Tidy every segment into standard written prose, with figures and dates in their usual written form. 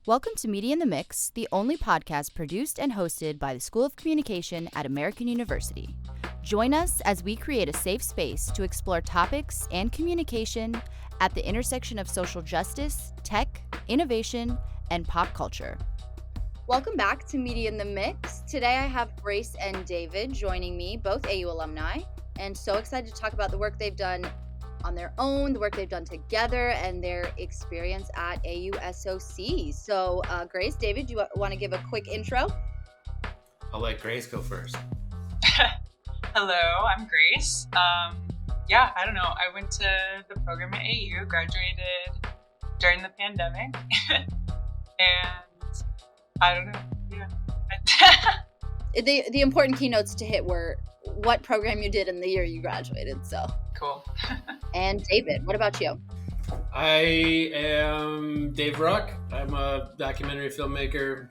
Welcome to Media in the Mix, the only podcast produced and hosted by the School of Communication at American University. Join us as we create a safe space to explore topics and communication at the intersection of social justice, tech, innovation, and pop culture. Welcome back to Media in the Mix. Today I have Grace and David joining me, both AU alumni, and so excited to talk about the work they've done on their own, the work they've done together, and their experience at AUSOC. So, Grace, David, do you want to give a quick intro? I'll let Grace go first. Hello, I'm Grace. I don't know. I went to the program at AU, graduated during the pandemic, and I don't know. Yeah. The important keynotes to hit were what program you did in the year you graduated. So cool. And David, what about you? I am Dave Ruck. I'm a documentary filmmaker.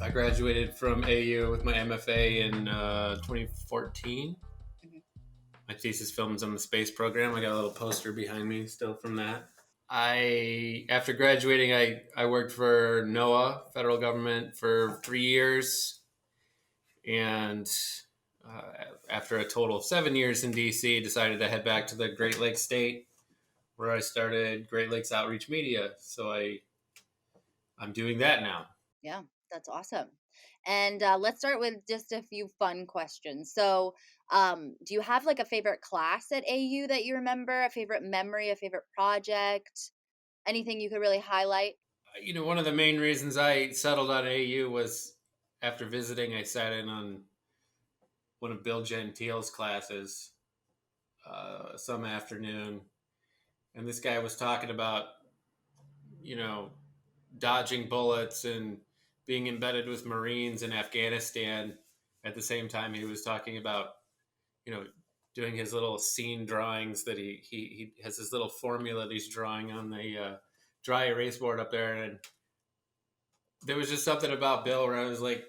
I graduated from AU with my MFA in 2014. Mm-hmm. My thesis film's on the space program. I got a little poster behind me still from that. After graduating, I worked for NOAA, federal government, for 3 years. And after a total of 7 years in DC, decided to head back to the Great Lakes State, where I started Great Lakes Outreach Media. So I'm doing that now. Yeah, that's awesome. And let's start with just a few fun questions. So do you have like a favorite class at AU that you remember, a favorite memory, a favorite project, anything you could really highlight? You know, one of the main reasons I settled on AU was after visiting, I sat in on one of Bill Gentile's classes some afternoon. And this guy was talking about, you know, dodging bullets and being embedded with Marines in Afghanistan. At the same time, he was talking about, you know, doing his little scene drawings that he has this little formula that he's drawing on the dry erase board up there. And there was just something about Bill where I was like,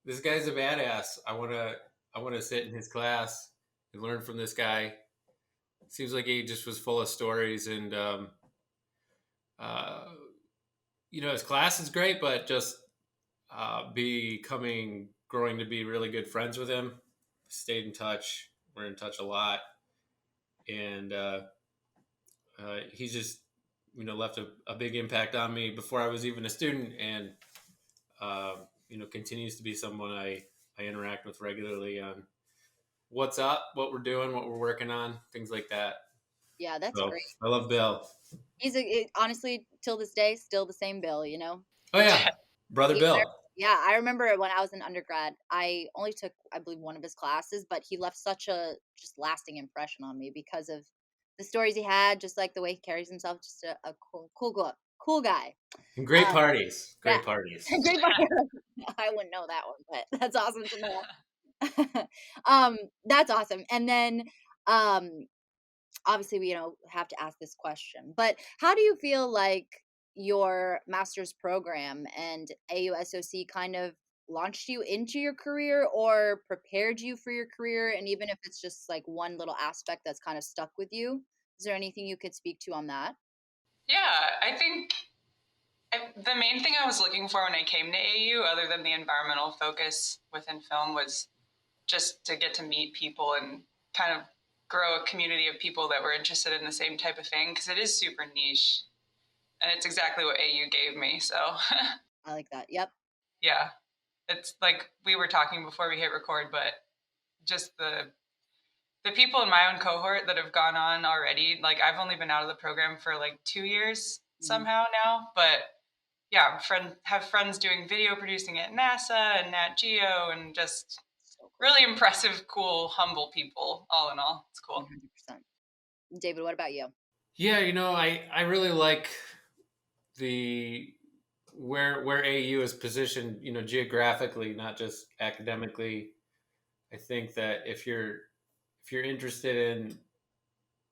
this guy's a badass. I want to sit in his class and learn from this guy. Seems like he just was full of stories, and you know, his class is great, but just growing to be really good friends with him. Stayed in touch. We're in touch a lot, and he's just, you know, left a big impact on me before I was even a student, and you know, continues to be someone I interact with regularly on what's up, what we're doing, what we're working on, things like that. Yeah, that's great. I love Bill. He's honestly, till this day, still the same Bill, you know? Oh, yeah. Brother Bill. Yeah, I remember when I was in undergrad, I only took, I believe, one of his classes, but he left such a just lasting impression on me because of the stories he had, just like the way he carries himself, just a cool guy. And great parties. Great parties. Great parties. I wouldn't know that one, but that's awesome to know. That's awesome. And then obviously we, you know, have to ask this question, but how do you feel like your master's program and AUSOC kind of launched you into your career or prepared you for your career? And even if it's just like one little aspect that's kind of stuck with you, is there anything you could speak to on that? Yeah, I think the main thing I was looking for when I came to AU, other than the environmental focus within film, was just to get to meet people and kind of grow a community of people that were interested in the same type of thing, because it is super niche. And it's exactly what AU gave me, so. I like that, yep. Yeah, it's like we were talking before we hit record, but just the people in my own cohort that have gone on already, like I've only been out of the program for like 2 years somehow now, but yeah, have friends doing video producing at NASA and Nat Geo, and just really impressive, cool, humble people, all in all. It's cool. 100%. David, what about you? Yeah, you know, I really like where AU is positioned, you know, geographically, not just academically. I think that if you're interested in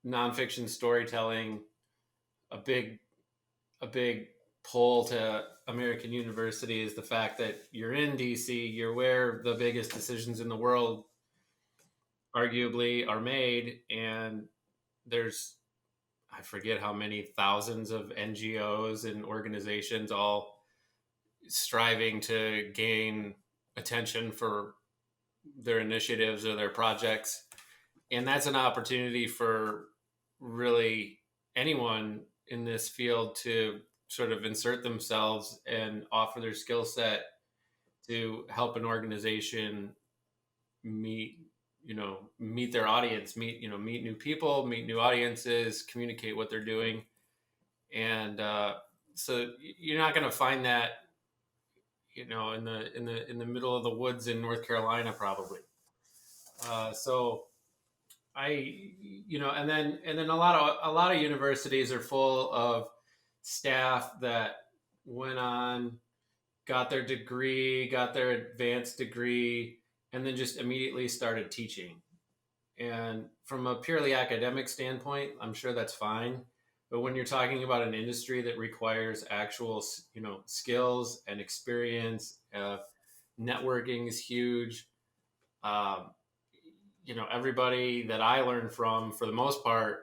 nonfiction storytelling, a big pull to American University is the fact that you're in DC, you're where the biggest decisions in the world arguably are made, and there's, I forget how many thousands of NGOs and organizations all striving to gain attention for their initiatives or their projects. And that's an opportunity for really anyone in this field to sort of insert themselves and offer their skill set to help an organization meet meet their audience, meet new people, meet new audiences, communicate what they're doing. And so you're not going to find that in the middle of the woods in North Carolina, probably. So and then a lot of universities are full of staff that went on, got their degree, got their advanced degree, and then just immediately started teaching. And from a purely academic standpoint, I'm sure that's fine. But when you're talking about an industry that requires actual, skills and experience, networking is huge. Um, everybody that I learned from, for the most part,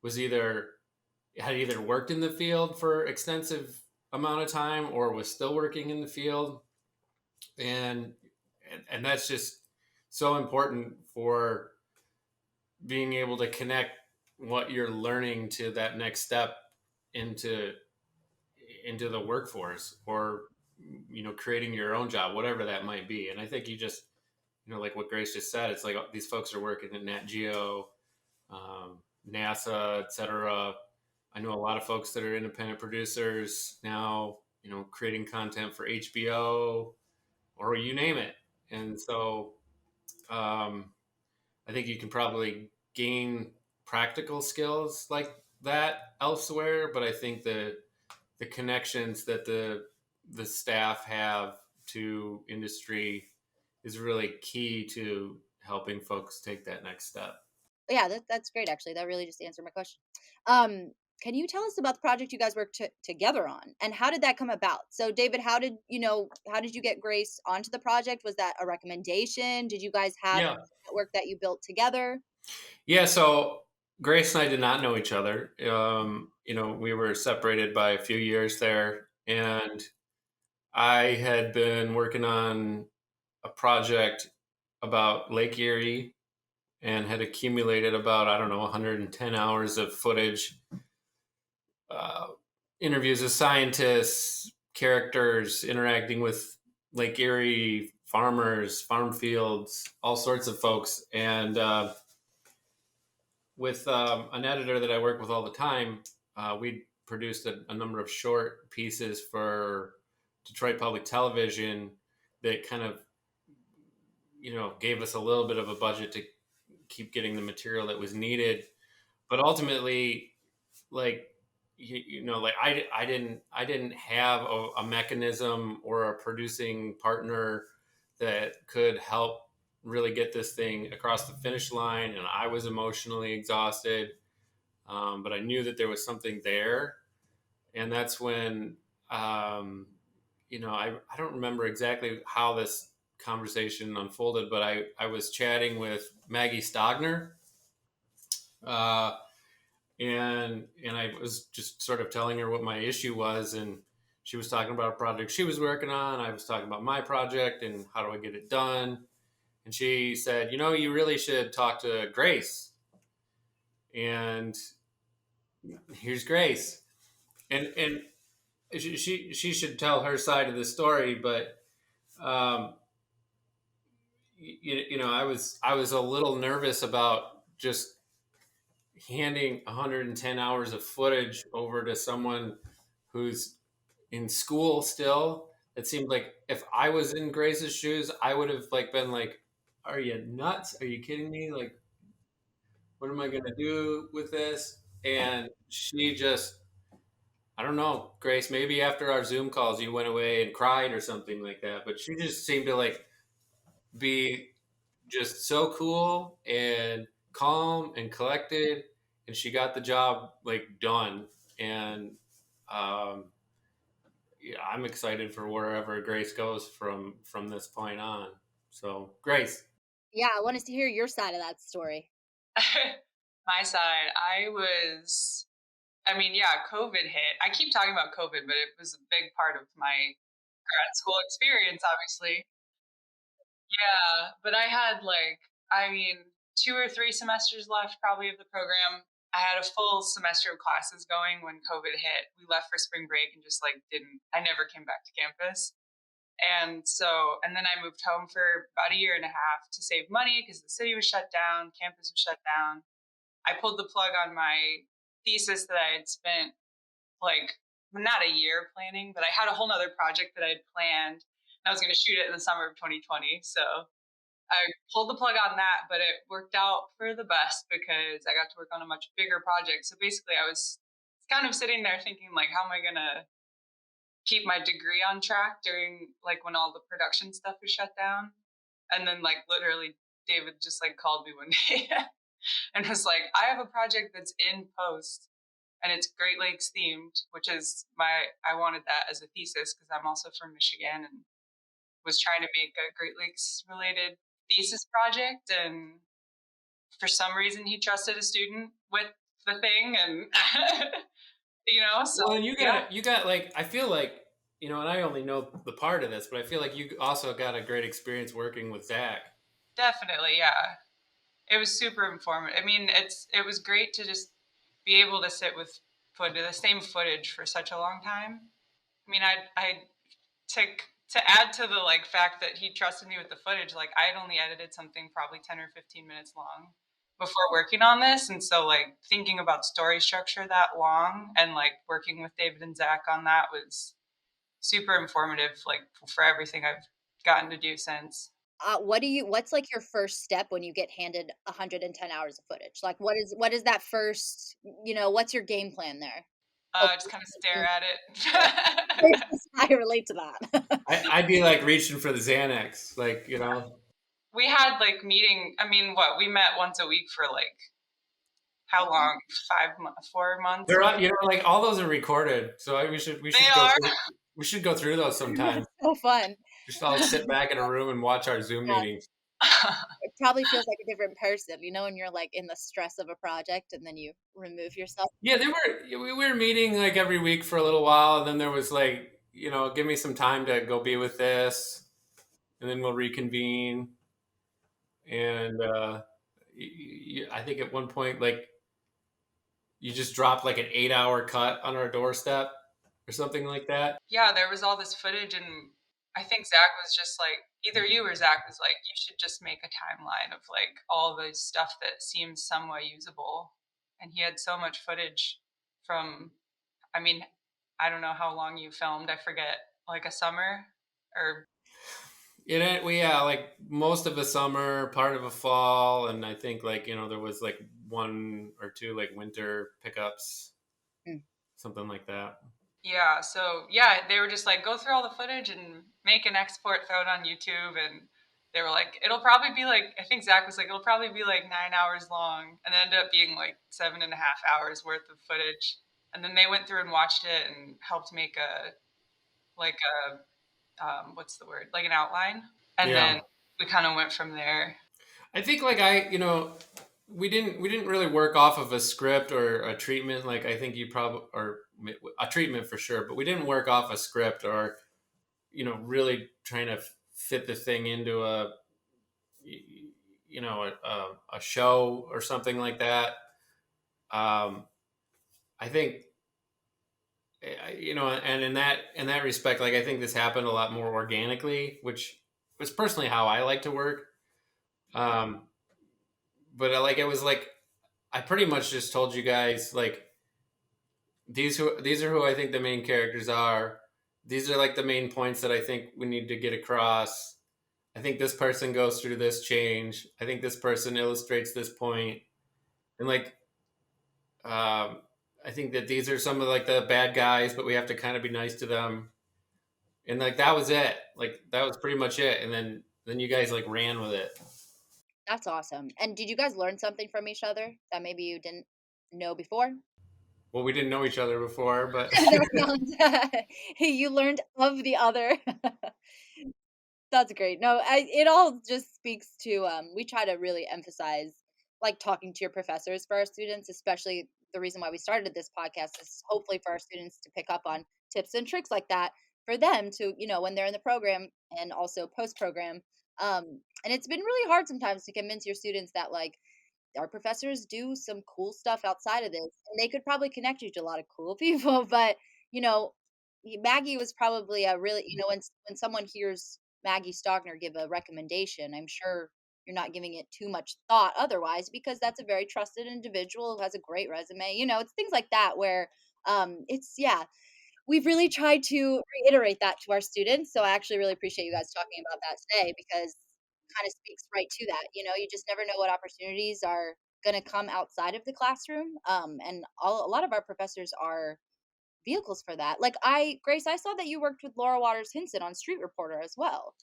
was had either worked in the field for extensive amount of time or was still working in the field, and and that's just so important for being able to connect what you're learning to that next step into the workforce, or creating your own job, whatever that might be. And I think you just like what Grace just said, it's like these folks are working at Nat Geo, NASA, etc. I know a lot of folks that are independent producers now, creating content for HBO or you name it. And so I think you can probably gain practical skills like that elsewhere, but I think the connections that the staff have to industry is really key to helping folks take that next step. Yeah, that's great. Actually, that really just answered my question. Um, can you tell us about the project you guys worked together on, and how did that come about? So, David, how did you get Grace onto the project? Was that a recommendation? Did you guys have Yeah. a network that you built together? Yeah. So Grace and I did not know each other. We were separated by a few years there, and I had been working on a project about Lake Erie and had accumulated about, I don't know, 110 hours of footage, uh, interviews with scientists, characters interacting with Lake Erie farmers, farm fields, all sorts of folks. And with an editor that I work with all the time, we produced a number of short pieces for Detroit Public Television that kind of, gave us a little bit of a budget to keep getting the material that was needed. But ultimately, like, like I didn't have a mechanism or a producing partner that could help really get this thing across the finish line, and I was emotionally exhausted. But I knew that there was something there, and that's when I don't remember exactly how this conversation unfolded, but I was chatting with Maggie Stogner, uh, and I was just sort of telling her what my issue was, and she was talking about a project she was working on. I was talking about my project and how do I get it done, and she said, you really should talk to Grace, and here's Grace, and she should tell her side of the story, but um, I was a little nervous about just handing 110 hours of footage over to someone who's in school still. It seemed like if I was in Grace's shoes, I would have been like, "Are you nuts? Are you kidding me? Like, what am I gonna do with this?" And she just, I don't know, Grace. Maybe after our Zoom calls, you went away and cried or something like that. But she just seemed to be just so cool and calm and collected, and she got the job done. And um, yeah, I'm excited for wherever Grace goes from this point on. So, Grace. Yeah, I wanted to hear your side of that story. My side, I mean, yeah, COVID hit. I keep talking about COVID, but it was a big part of my grad school experience, obviously. Yeah, but I had like, I mean, 2 or 3 semesters left probably of the program. I had a full semester of classes going when COVID hit. We left for spring break and just like I never came back to campus. And so, and then I moved home for about a year and a half to save money because the city was shut down, campus was shut down. I pulled the plug on my thesis that I had spent like not a year planning, but I had a whole nother project that I had planned. And I was going to shoot it in the summer of 2020. So I pulled the plug on that, but it worked out for the best because I got to work on a much bigger project. So basically, I was kind of sitting there thinking, like, how am I going to keep my degree on track during like when all the production stuff was shut down? And then, like, literally, David just like called me one day and was like, I have a project that's in post and it's Great Lakes themed, which is I wanted that as a thesis because I'm also from Michigan and was trying to make a Great Lakes related thesis project. And for some reason, he trusted a student with the thing. And, so Well, and yeah, you got like, I feel like, and I only know the part of this, but I feel like you also got a great experience working with Zach. definitely. Yeah. It was super informative. I mean, it was great to just be able to sit with the same footage for such a long time. I mean, I to to add to the like fact that he trusted me with the footage, like I had only edited something probably 10 or 15 minutes long before working on this. And so like thinking about story structure that long and like working with David and Zach on that was super informative, like for everything I've gotten to do since. What's like your first step when you get handed 110 hours of footage? Like what is that first, what's your game plan there? Just Hopefully kind of stare at it. I relate to that. I'd be like reaching for the Xanax, like, We had like meeting. I mean, what we met once a week for like how long? 4 months, they're maybe. like all those are recorded. So we They should are. we should go through those sometime. So fun. Just all sit back in a room and watch our Zoom Yeah, meetings. it probably feels like a different person, when you're like in the stress of a project and then you remove yourself. Yeah, we were meeting like every week for a little while, and then there was like, give me some time to go be with this, and then we'll reconvene. And I think at one point, like, you just dropped like an 8-hour cut on our doorstep or something like that. Yeah, there was all this footage, and I think Zach was just like, either you or Zach was like, you should just make a timeline of like all the stuff that seems somewhat usable. And he had so much footage from, I mean, I don't know how long you filmed. I forget, like a summer or Like most of the summer, part of a fall, and I think like, there was like 1 or 2 like winter pickups, Mm. something like that. yeah. So yeah, they were just like, go through all the footage and make an export, throw it on YouTube. And they were like, it'll probably be like, I think Zach was like, it'll probably be like 9 hours long. And it ended up being like 7.5 hours worth of footage. And then they went through and watched it and helped make like what's the word? Like an outline. And Yeah. then we kind of went from there. I think like we didn't really work off of a script or a treatment. Like I think you probably, or a treatment for sure, but we didn't work off a script or, really trying to fit the thing into a show or something like that. I think, and in that respect, like I think this happened a lot more organically, which was personally how I like to work. Um, but like it was like I pretty much just told you guys like these are who I think the main characters are. These are like the main points that I think we need to get across. I think this person goes through this change. I think this person illustrates this point, and like I think that these are some of like the bad guys, but we have to kind of be nice to them. And like that was it. Like that was pretty much it. And then you guys like ran with it. That's awesome. And did you guys learn something from each other that maybe you didn't know before? Well, we didn't know each other before, but That sounds you learned of the other. That's great. No, it all just speaks to we try to really emphasize like talking to your professors for our students, especially the reason why we started this podcast is hopefully for our students to pick up on tips and tricks like that for them to, when they're in the program and also post program. And it's been really hard sometimes to convince your students that like our professors do some cool stuff outside of this, and they could probably connect you to a lot of cool people. But you know, Maggie was probably a really, when someone hears Maggie Stockner give a recommendation, I'm sure you're not giving it too much thought otherwise, because that's a very trusted individual who has a great resume. It's things like that where it's yeah, we've really tried to reiterate that to our students. So I actually really appreciate you guys talking about that today, because it kind of speaks right to that. You just never know what opportunities are going to come outside of the classroom. And a lot of our professors are vehicles for that. Like Grace, I saw that you worked with Laura Waters Hinson on Street Reporter as well.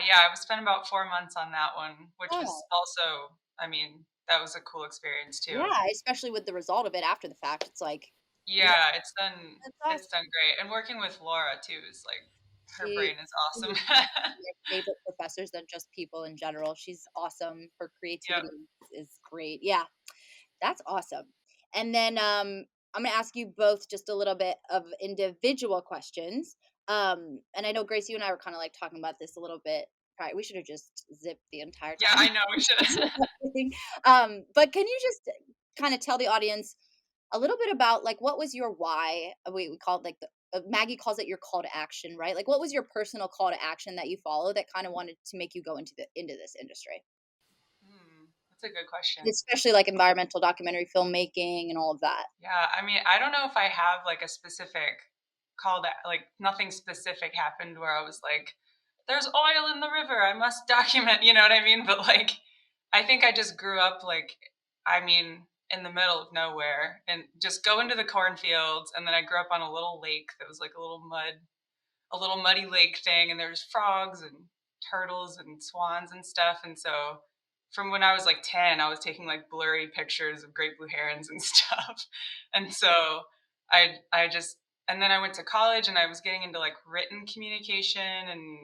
Yeah. I spent about 4 months on that one, which was Oh, also, I mean, that was a cool experience too. yeah, especially with the result of it after the fact. It's like, yeah, Yeah, that's it's awesome. done great. And working with Laura too is like, her She brain is awesome. is my favorite professors than just people in general. She's awesome. Her Yep. creativity is great. Yeah, that's awesome. And then I'm gonna ask you both just a little bit of individual questions. And I know Grace, you and I were kind of like talking about this a little bit. Right, we should have just zipped the entire Yeah, time. I know we should. But can you just kind of tell the audience a little bit about like what was your why? We call it like the Maggie calls it your call to action, right? Like what was your personal call to action that you follow that kind of wanted to make you go into this industry? That's a good question. Especially like environmental documentary filmmaking and all of that. Yeah, I mean, I don't know if I have like a specific call to, like, nothing specific happened where I was like, there's oil in the river, I must document, you know what I mean? But like, I think I just grew up like, I mean, in the middle of nowhere and just go into the cornfields. And then I grew up on a little lake that was like a little muddy lake thing. And there's frogs and turtles and swans and stuff. And so from when I was like 10, I was taking like blurry pictures of great blue herons and stuff. And so I just, and then I went to college and I was getting into like written communication and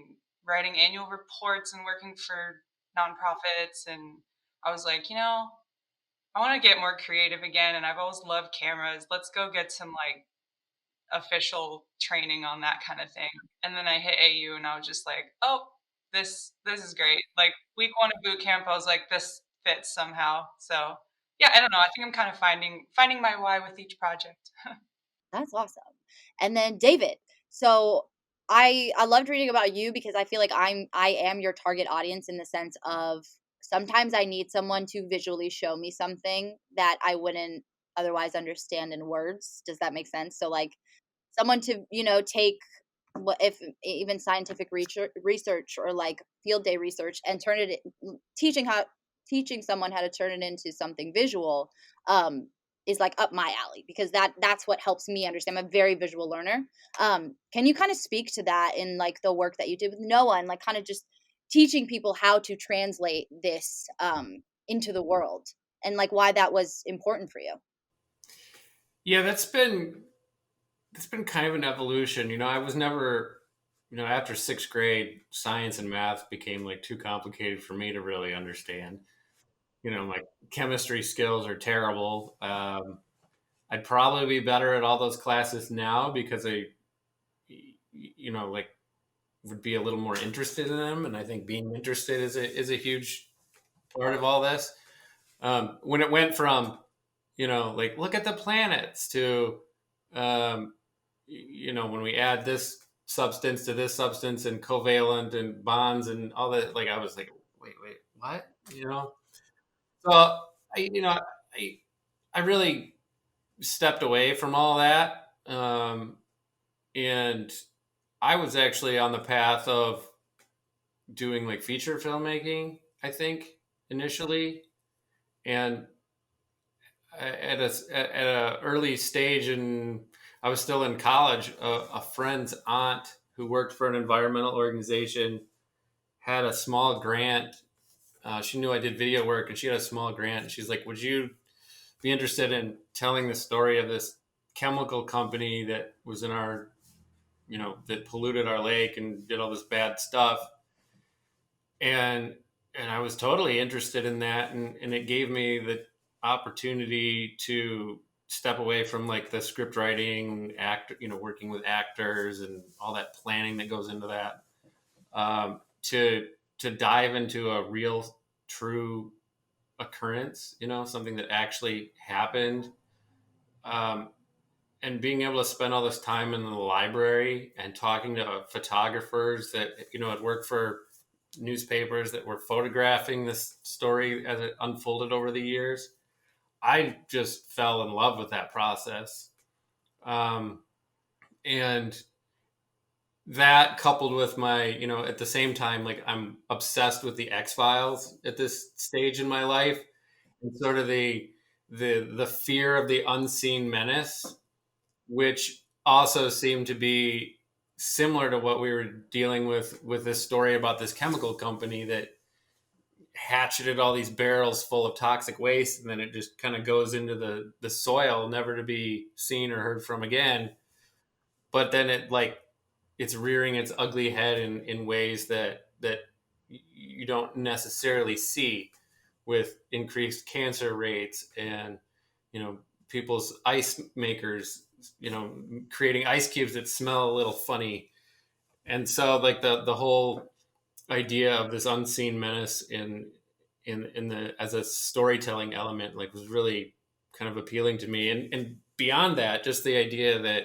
writing annual reports and working for nonprofits. And I was like, I want to get more creative again. And I've always loved cameras. Let's go get some like official training on that kind of thing. And then I hit AU and I was just like, oh, this is great. Like week 1 of boot camp, I was like, this fits somehow. So yeah, I don't know. I think I'm kind of finding my why with each project. That's awesome. And then David. So I loved reading about you because I feel like I am your target audience in the sense of sometimes I need someone to visually show me something that I wouldn't otherwise understand in words. Does that make sense? So like someone to, take what if even scientific research or like field day research and turn it teaching someone how to turn it into something visual um is like up my alley because that's what helps me understand. I'm a very visual learner. Can you kind of speak to that in like the work that you did with Noah and like kind of just teaching people how to translate this into the world and like why that was important for you? Yeah, that's been kind of an evolution. I was never, after sixth grade, science and math became like too complicated for me to really understand. My chemistry skills are terrible. I'd probably be better at all those classes now because like would be a little more interested in them. And I think being interested is a huge part of all this. When it went from, like look at the planets to, when we add this substance to this substance and covalent and bonds and all that, like I was like, wait, what? So I really stepped away from all that, and I was actually on the path of doing like feature filmmaking. I think initially, and at a early stage, and I was still in college. A friend's aunt who worked for an environmental organization had a small grant. She knew I did video work, and she had a small grant. And she's like, "Would you be interested in telling the story of this chemical company that was in our, that polluted our lake and did all this bad stuff?" And I was totally interested in that, and it gave me the opportunity to step away from like the script writing, working with actors and all that planning that goes into that, to dive into a real, true occurrence, something that actually happened, um, and being able to spend all this time in the library and talking to photographers that had worked for newspapers that were photographing this story as it unfolded over the years. I just fell in love with that process. And that coupled with my, at the same time, like I'm obsessed with the X-Files at this stage in my life, and sort of the fear of the unseen menace, which also seemed to be similar to what we were dealing with this story about this chemical company that hatcheted all these barrels full of toxic waste, and then it just kind of goes into the soil, never to be seen or heard from again. But then it's rearing its ugly head in ways that you don't necessarily see, with increased cancer rates and people's ice makers creating ice cubes that smell a little funny. And so like the whole idea of this unseen menace in the as a storytelling element like was really kind of appealing to me. And beyond that, just the idea that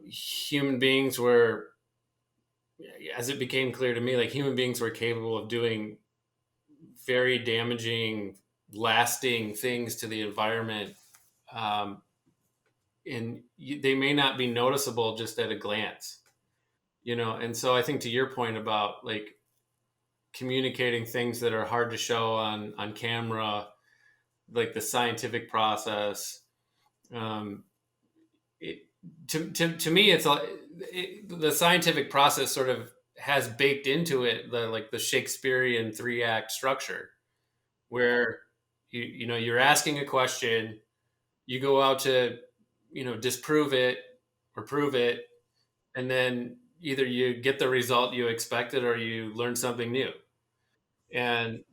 human beings were, as it became clear to me, like human beings were capable of doing very damaging, lasting things to the environment, and they may not be noticeable just at a glance, And so I think, to your point about like communicating things that are hard to show on camera, like the scientific process, it, to me, the scientific process sort of has baked into it the Shakespearean 3-act structure, where you're asking a question, you go out to disprove it or prove it, and then either you get the result you expected or you learn something new. And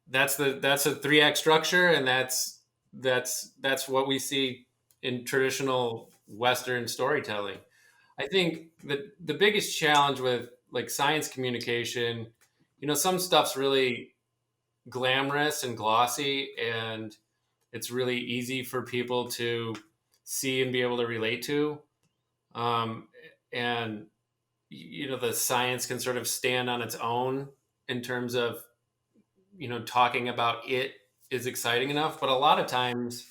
that's a 3-act structure, and that's what we see in traditional Western storytelling. I think that the biggest challenge with like science communication, some stuff's really glamorous and glossy, and it's really easy for people to see and be able to relate to. And the science can sort of stand on its own in terms of talking about it is exciting enough. But a lot of times,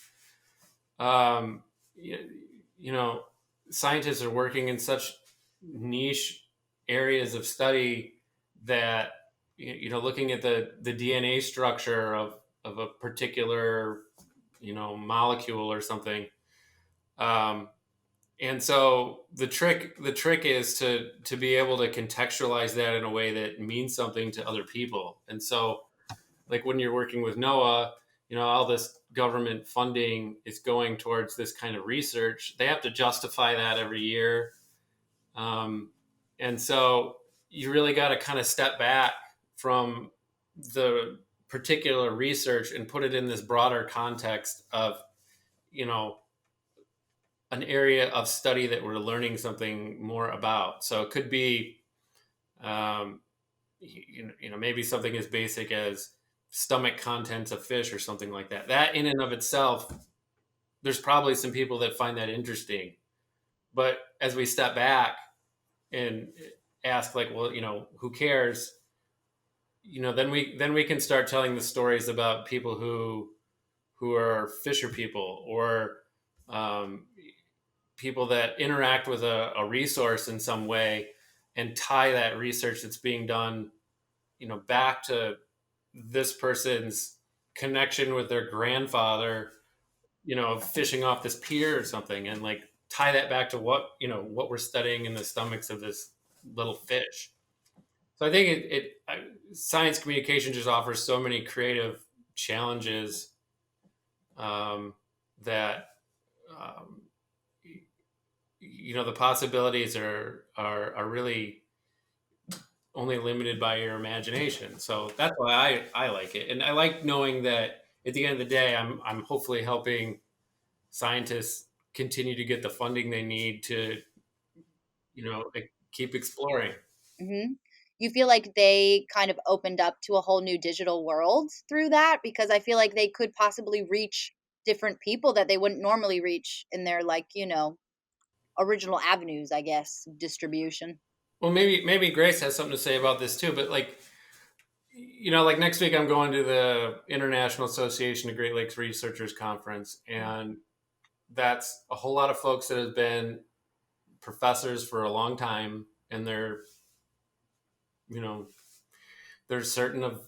um, you, you know, scientists are working in such niche areas of study that looking at the DNA structure of a particular molecule or something. And so the trick is to be able to contextualize that in a way that means something to other people. And so, like when you're working with NOAA, all this government funding is going towards this kind of research. They have to justify that every year. And so you really got to kind of step back from the particular research and put it in this broader context of, an area of study that we're learning something more about. So it could be, maybe something as basic as stomach contents of fish or something like that. That in and of itself, there's probably some people that find that interesting. But as we step back and ask, like, well, who cares? Then we can start telling the stories about people who are fisher people, or people that interact with a resource in some way, and tie that research that's being done, back to this person's connection with their grandfather, fishing off this pier or something, and like tie that back to what we're studying in the stomachs of this little fish. So I think science communication just offers so many creative challenges, that the possibilities are really only limited by your imagination. So that's why I like it, and I like knowing that at the end of the day, I'm hopefully helping scientists continue to get the funding they need to, keep exploring. Hmm. You feel like they kind of opened up to a whole new digital world through that? Because I feel like they could possibly reach different people that they wouldn't normally reach in their, like, original avenues, I guess, distribution. Well, maybe Grace has something to say about this too, but like, like next week I'm going to the International Association of Great Lakes Researchers Conference, and that's a whole lot of folks that have been professors for a long time, and you know, they're certain of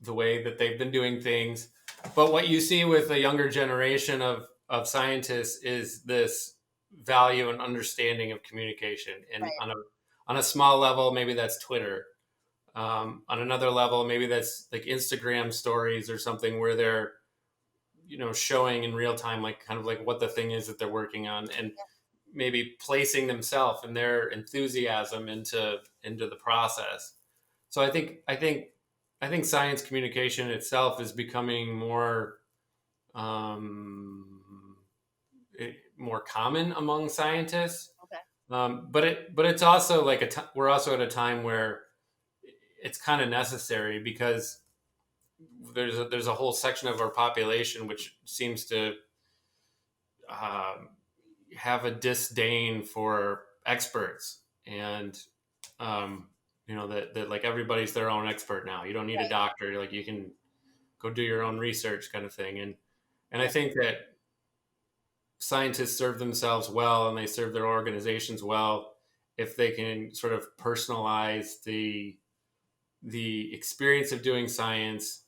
the way that they've been doing things. But what you see with the younger generation of scientists is this value and understanding of communication. And Right. on a small level, maybe that's Twitter. On another level, maybe that's like Instagram stories or something where they're, showing in real time, like kind of like what the thing is that they're working on, and maybe placing themselves and their enthusiasm into the process. So I think science communication itself is becoming more common among scientists. Okay. But it's also like we're also at a time where it's kind of necessary, because there's a whole section of our population which seems to um, have a disdain for experts, and that like everybody's their own expert now. You don't need a Right. doctor. Like, you can go do your own research, kind of thing. And I think that scientists serve themselves well, and they serve their organizations well if they can sort of personalize the experience of doing science,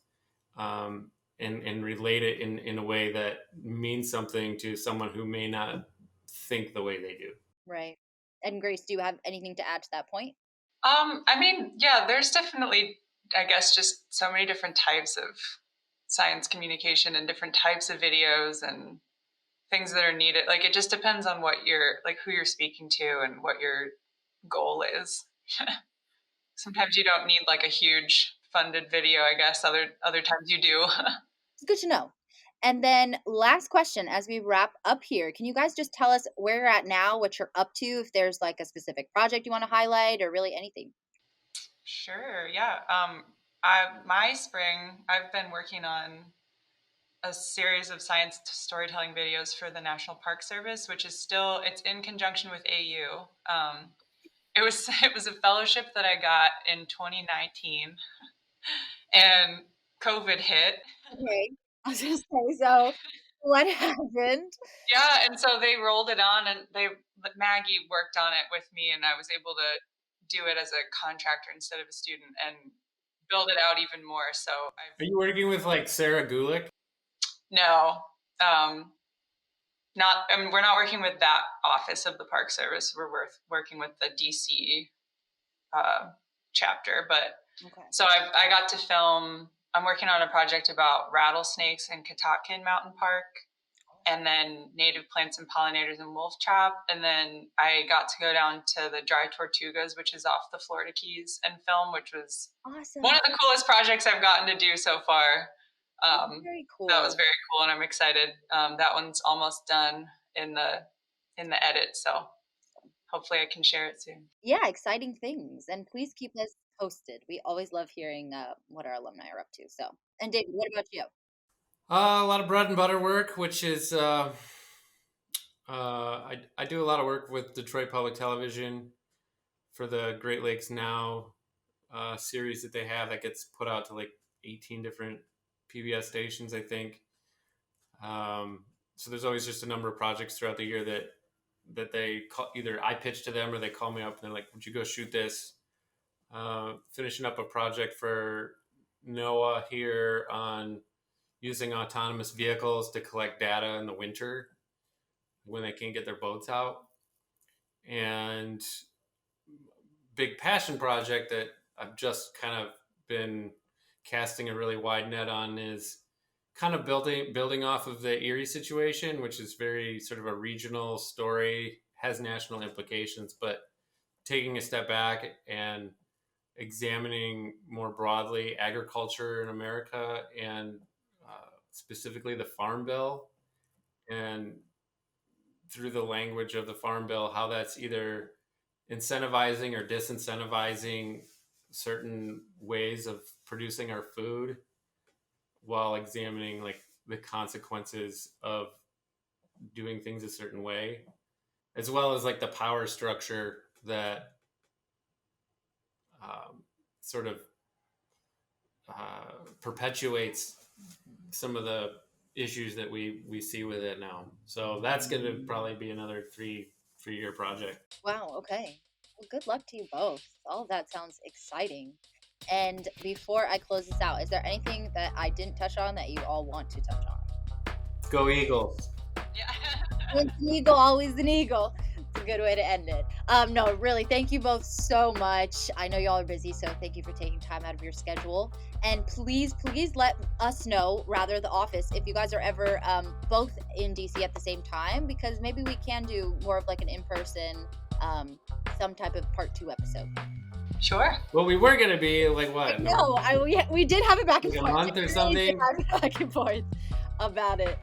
and relate it in a way that means something to someone who may not think the way they do. Right. And Grace, do you have anything to add to that point? I mean, yeah, there's definitely, I guess, just so many different types of science communication and different types of videos and things that are needed. Like, it just depends on what you're, like, who you're speaking to and what your goal is. Sometimes you don't need like a huge funded video, I guess. Other times you do. It's good to know. And then last question as we wrap up here, can you guys just tell us where you're at now, what you're up to, if there's like a specific project you want to highlight or really anything? Sure. Yeah. My spring, I've been working on a series of science storytelling videos for the National Park Service, which is still, it's in conjunction with AU. It was a fellowship that I got in 2019, and COVID hit. Okay. I was gonna say, so what happened? Yeah, and so they rolled it on, and Maggie worked on it with me, and I was able to do it as a contractor instead of a student and build it out even more. So Are I've you working with like Sarah Gulick? no, um, not. I mean, we're not working with that office of the Park Service. We're working with the DC uh, chapter. But Okay. so I got to film. I'm working on a project about rattlesnakes in Catoctin Mountain Park, and then native plants and pollinators in Wolf Trap. And then I got to go down to the Dry Tortugas, which is off the Florida Keys, and film, which was Awesome. one of the coolest projects I've gotten to do so far. Very cool. That was very cool, and I'm excited. That one's almost done in the edit, so hopefully I can share it soon. Yeah, exciting things. And please keep us posted. We always love hearing what our alumni are up to. So, and David, what about you? A lot of bread and butter work, which is I do a lot of work with Detroit Public Television for the Great Lakes Now series that they have that gets put out to like 18 different PBS stations, I think. So there's always just a number of projects throughout the year that they call, either I pitch to them or they call me up and they're like, "Would you go shoot this?" Finishing up a project for NOAA here on using autonomous vehicles to collect data in the winter when they can't get their boats out. And big passion project that I've just kind of been casting a really wide net on is kind of building off of the Erie situation, which is very sort of a regional story, has national implications, but taking a step back and examining more broadly agriculture in America and specifically the Farm Bill, and through the language of the Farm Bill, how that's either incentivizing or disincentivizing certain ways of producing our food, while examining like the consequences of doing things a certain way, as well as like the power structure that sort of perpetuates some of the issues that we see with it now. So that's going to probably be another three-year project. Wow, okay. Well, good luck to you both. All of that sounds exciting. And before I close this out, is there anything that I didn't touch on that you all want to touch on? Go Eagles. Yeah. Once an eagle, always an eagle. It's a good way to end it. No, really, thank you both so much. I know y'all are busy, so thank you for taking time out of your schedule. And please let us know, rather the office, if you guys are ever both in DC at the same time, because maybe we can do more of like an in-person, some type of part 2 episode. Sure. Well, we were going to be like what? No, we did have it back and like forth. A month or something? Back and forth about it.